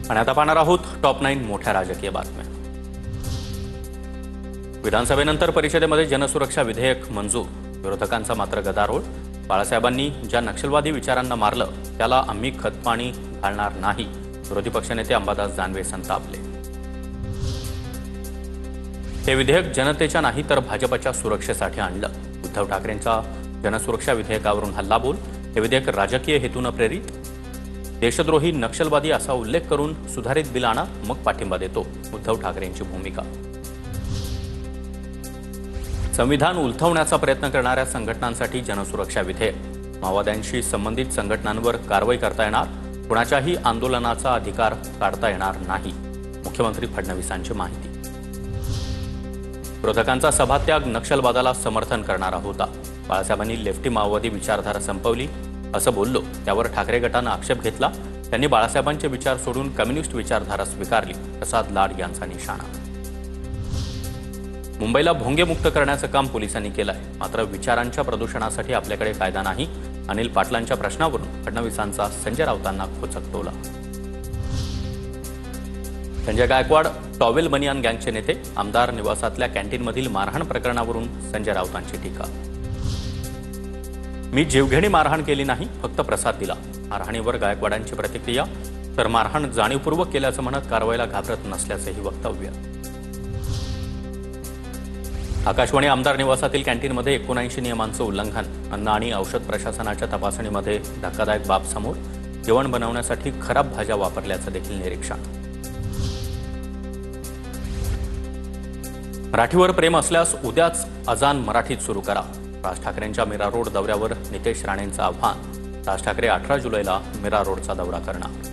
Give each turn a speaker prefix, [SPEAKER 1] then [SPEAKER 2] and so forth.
[SPEAKER 1] आणि आता पाहणार आहोत टॉप 9 मोठ्या राजकीय बातम्या। विधानसभेनंतर परिषदेमध्ये जनसुरक्षा विधेयक मंजूर, विरोधकांचा मात्र गदारोळ। बाळासाहेबांनी ज्या नक्षलवादी विचारांना मारलं त्याला आम्ही खतपाणी घालणार नाही, विरोधी पक्षनेते अंबादास दानवे संतापले। हे विधेयक जनतेच्या नाही तर भाजपच्या सुरक्षेसाठी आणलं, उद्धव ठाकरेंचा जनसुरक्षा विधेयकावरून हल्लाबोल। हे विधेयक राजकीय हेतूने प्रेरित, देशद्रोही नक्षलवादी असा उल्लेख करून सुधारित बिल आणा मग पाठिंबा देतो, उद्धव ठाकरेंची भूमिका। संविधान उलथवण्याचा प्रयत्न करणाऱ्या संघटनांसाठी जनसुरक्षा विधेयक, माओवाद्यांशी संबंधित संघटनांवर कारवाई करता येणार, कुणाच्याही आंदोलनाचा अधिकार काढता येणार नाही, मुख्यमंत्री फडणवीसांची माहिती। विरोधकांचा सभात्याग नक्षलवादाला समर्थन करणारा होता, बाळासाहेबांनी लेफ्टी माओवादी विचारधारा संपवली असं बोललो, त्यावर ठाकरे गटानं आक्षेप घेतला। त्यांनी बाळासाहेबांचे विचार सोडून कम्युनिस्ट विचारधारा स्वीकारली, प्रसाद लाड यांचा निशाणा। मुंबईला भोंगेमुक्त करण्याचं काम पोलिसांनी केलंय, मात्र विचारांच्या प्रदूषणासाठी आपल्याकडे कायदा नाही, अनिल पाटलांच्या प्रश्नावरून फडणवीसांचा संजय राऊतांना खोचक टोला। संजय गायकवाड टॉवेल बनियान गँगचे नेते, आमदार निवासातल्या कॅन्टीनमधील मारहाण प्रकरणावरून संजय राऊतांची टीका। मी जीवघेणी मारहाण केली नाही, फक्त प्रसाद दिला, मारहाणीवर गायकवाडांची प्रतिक्रिया। तर मारहाण जाणीवपूर्वक केल्याचं म्हणत कारवाईला घाबरत नसल्याचंही वक्तव्य। आकाशवाणी आमदार निवासातील कॅन्टीनमध्ये 79 नियमांचं उल्लंघन, अन्न आणि औषध प्रशासनाच्या तपासणीमध्ये धक्कादायक बाब समोर, जेवण बनवण्यासाठी खराब भाज्या वापरल्याचं देखील निरीक्षण। मराठीवर प्रेम असल्यास उद्याच अजान मराठीत सुरू करा, राज ठाकरेंच्या मीरा रोड दौऱ्यावर नितेश राणेंचं आव्हान। राज ठाकरे 18 जुलैला मीरा रोडचा दौरा करणार।